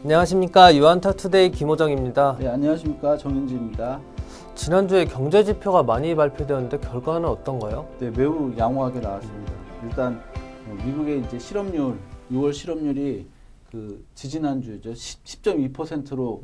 안녕하십니까. 유한타투데이 김호정입니다. 네, 안녕하십니까. 정윤지입니다. 지난주에 경제지표가 많이 발표되었는데 결과는 어떤가요? 네, 매우 양호하게 나왔습니다. 일단 미국의 이제 실업률, 6월 실업률이 그 지지난주죠. 10.2%로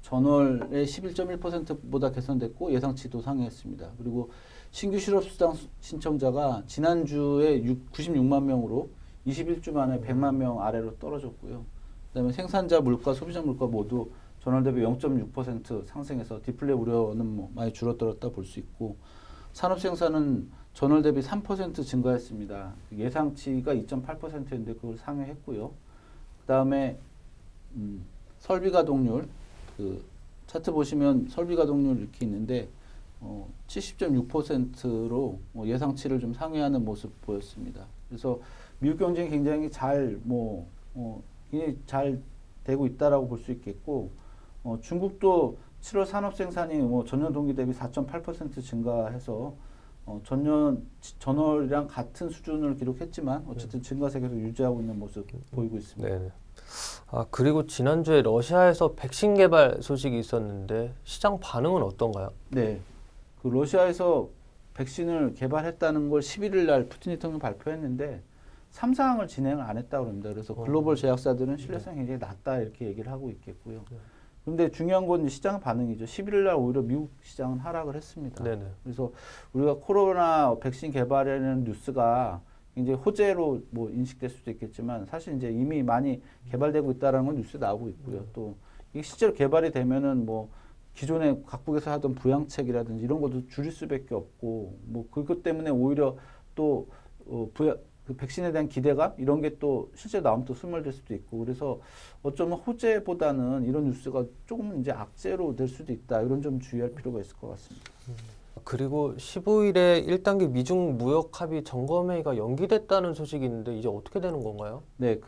전월의 11.1%보다 개선됐고 예상치도 상회했습니다. 그리고 신규 실업수당 신청자가 지난주에 96만 명으로 21주 만에 100만 명 아래로 떨어졌고요. 그다음에 생산자 물가, 소비자 물가 모두 전월 대비 0.6% 상승해서 디플레 우려는 많이 줄어들었다 볼 수 있고, 산업 생산은 전월 대비 3% 증가했습니다. 예상치가 2.8%였는데 그걸 상회했고요. 그다음에 설비 가동률, 그 차트 보시면 설비 가동률 이렇게 있는데 70.6%로 예상치를 좀 상회하는 모습 보였습니다. 그래서 미국 경쟁이 굉장히 굉장히 잘 되고 있다라고 볼 수 있겠고, 중국도 7월 산업 생산이 전년 동기 대비 4.8% 증가해서 전월이랑 같은 수준을 기록했지만 어쨌든 증가세 계속 유지하고 있는 모습 보이고 있습니다. 네. 그리고 지난주에 러시아에서 백신 개발 소식이 있었는데 시장 반응은 어떤가요? 네. 그 러시아에서 백신을 개발했다는 걸 11일 날 푸틴 대통령이 발표했는데 3사항을 진행을 안 했다고 합니다. 그래서 글로벌 제약사들은 신뢰성이 굉장히 낮다 이렇게 얘기를 하고 있겠고요. 그런데 중요한 건 시장 반응이죠. 11일 날 오히려 미국 시장은 하락을 했습니다. 네네. 그래서 우리가 코로나 백신 개발에는 뉴스가 굉장히 호재로 인식될 수도 있겠지만 사실 이제 이미 많이 개발되고 있다는 건 뉴스에 나오고 있고요. 또 이게 실제로 개발이 되면은 기존에 각국에서 하던 부양책이라든지 이런 것도 줄일 수밖에 없고 그것 때문에 오히려 또 그 백신에 대한 기대감 이런 게 또 실제 나오면 또 스물될 수도 있고, 그래서 어쩌면 호재보다는 이런 뉴스가 조금 이제 악재로 될 수도 있다, 이런 좀 주의할 필요가 있을 것 같습니다. 그리고 15일에 1단계 미중 무역 합의 점검회의가 연기됐다는 소식이 있는데 이제 어떻게 되는 건가요? 네,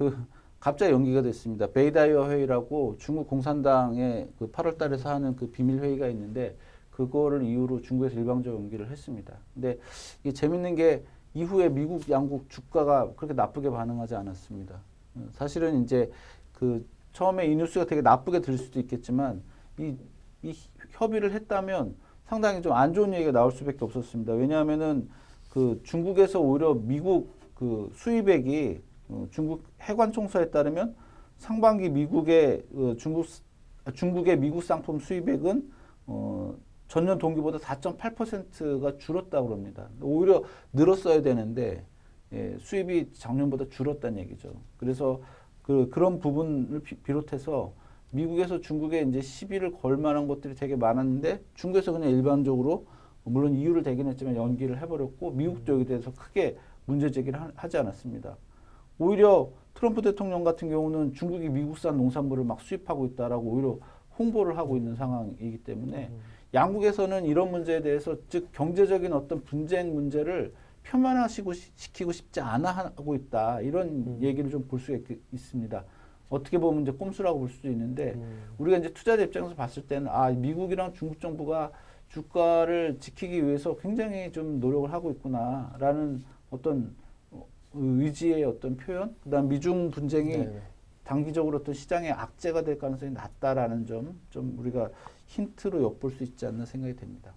갑자기 연기가 됐습니다. 베이다이어 회의라고 중국 공산당의 그 8월 달에서 하는 그 비밀 회의가 있는데 그거를 이유로 중국에서 일방적으로 연기를 했습니다. 근데 이게 재밌는 게 이후에 미국 양국 주가가 그렇게 나쁘게 반응하지 않았습니다. 사실은 이제 처음에 이 뉴스가 되게 나쁘게 들릴 수도 있겠지만 이 협의를 했다면 상당히 좀 안 좋은 얘기가 나올 수밖에 없었습니다. 왜냐하면은 중국에서 오히려 미국 수입액이 중국 해관 총서에 따르면 상반기 미국의 중국의 미국 상품 수입액은 전년 동기보다 4.8%가 줄었다고 합니다. 오히려 늘었어야 되는데 수입이 작년보다 줄었다는 얘기죠. 그래서 그런 부분을 비롯해서 미국에서 중국에 이제 시비를 걸 만한 것들이 되게 많았는데 중국에서 그냥 일반적으로 물론 이유를 대긴 했지만 연기를 해버렸고 미국도 여기에 대해서 크게 문제 제기를 하지 않았습니다. 오히려 트럼프 대통령 같은 경우는 중국이 미국산 농산물을 막 수입하고 있다라고 오히려 홍보를 하고 있는 상황이기 때문에 양국에서는 이런 문제에 대해서 즉 경제적인 어떤 분쟁 문제를 표면화시키고 싶지 않아 하고 있다, 이런 얘기를 좀 볼 수가 있습니다. 어떻게 보면 이제 꼼수라고 볼 수도 있는데 우리가 이제 투자자 입장에서 봤을 때는 미국이랑 중국 정부가 주가를 지키기 위해서 굉장히 좀 노력을 하고 있구나라는 어떤 의지의 어떤 표현, 그다음 미중 분쟁이 단기적으로 어떤 시장의 악재가 될 가능성이 낮다라는 좀 우리가 힌트로 엿볼 수 있지 않나 생각이 됩니다.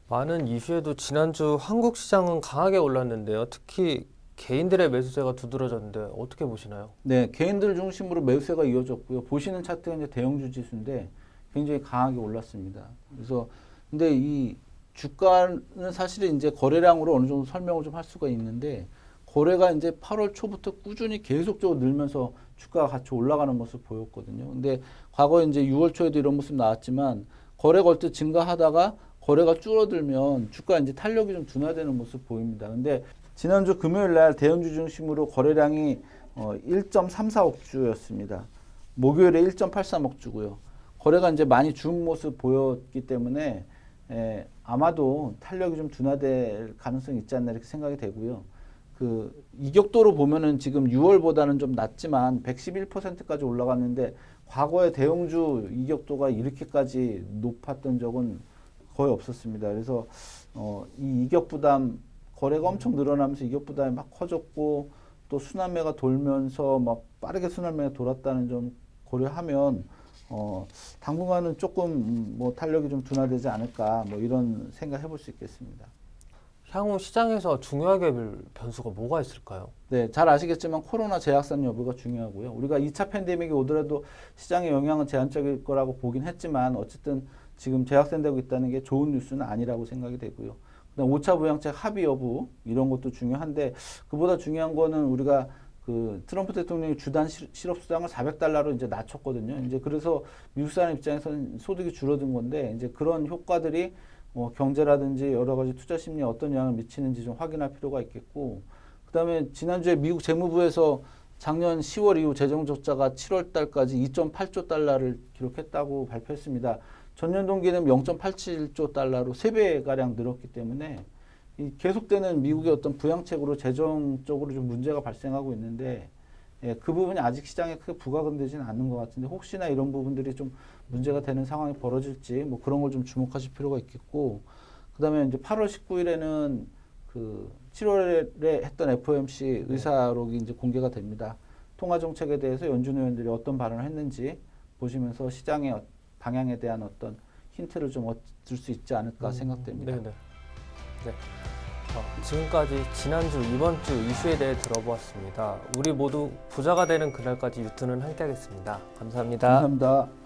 많은 이슈에도 지난주 한국 시장은 강하게 올랐는데요. 특히 개인들의 매수세가 두드러졌는데 어떻게 보시나요? 네, 개인들 중심으로 매수세가 이어졌고요. 보시는 차트가 이제 대형주 지수인데 굉장히 강하게 올랐습니다. 그래서 근데 이 주가는 사실은 이제 거래량으로 어느 정도 설명을 좀 할 수가 있는데 거래가 이제 8월 초부터 꾸준히 계속적으로 늘면서 주가가 같이 올라가는 모습 보였거든요. 근데 과거에 이제 6월 초에도 이런 모습 나왔지만 거래 걸 때 증가하다가 거래가 줄어들면 주가 이제 탄력이 좀 둔화되는 모습 보입니다. 근데 지난주 금요일 날 대형주 중심으로 거래량이 1.34억 주였습니다. 목요일에 1.83억 주고요. 거래가 이제 많이 준 모습 보였기 때문에 아마도 탄력이 좀 둔화될 가능성이 있지 않나 이렇게 생각이 되고요. 이격도로 보면은 지금 6월보다는 좀 낮지만 111%까지 올라갔는데 과거에 대형주 이격도가 이렇게까지 높았던 적은 거의 없었습니다. 그래서 이 이격 부담, 거래가 엄청 늘어나면서 이격 부담이 막 커졌고 또 순환매가 돌면서 막 빠르게 순환매가 돌았다는 점 고려하면 당분간은 조금 뭐 탄력이 좀 둔화되지 않을까 뭐 이런 생각 해볼 수 있겠습니다. 향후 시장에서 중요하게 볼 변수가 뭐가 있을까요? 네, 잘 아시겠지만 코로나 재확산 여부가 중요하고요. 우리가 2차 팬데믹이 오더라도 시장의 영향은 제한적일 거라고 보긴 했지만 어쨌든 지금 재확산되고 있다는 게 좋은 뉴스는 아니라고 생각이 되고요. 그다음 5차 부양책 합의 여부 이런 것도 중요한데 그보다 중요한 거는 우리가 그 트럼프 대통령이 주단 실업 수당을 $400로 이제 낮췄거든요. 이제 그래서 미국 사람 입장에서는 소득이 줄어든 건데 이제 그런 효과들이 경제라든지 여러 가지 투자 심리에 어떤 영향을 미치는지 좀 확인할 필요가 있겠고, 그다음에 지난주에 미국 재무부에서 작년 10월 이후 재정 적자가 7월 달까지 2.8조 달러를 기록했다고 발표했습니다. 전년 동기는 0.87조 달러로 3배 가량 늘었기 때문에 이 계속되는 미국의 어떤 부양책으로 재정적으로 좀 문제가 발생하고 있는데 그 부분이 아직 시장에 크게 부각되지는 않는 것 같은데 혹시나 이런 부분들이 좀 문제가 되는 상황이 벌어질지 뭐 그런 걸 좀 주목하실 필요가 있겠고, 그다음에 이제 8월 19일에는 그 7월에 했던 FOMC 의사록이 이제 공개가 됩니다. 통화 정책에 대해서 연준 의원들이 어떤 발언을 했는지 보시면서 시장의 방향에 대한 어떤 힌트를 좀 얻을 수 있지 않을까 생각됩니다. 네네. 네. 지금까지 지난주, 이번 주 이슈에 대해 들어보았습니다. 우리 모두 부자가 되는 그날까지 유튜는 함께하겠습니다. 감사합니다. 감사합니다.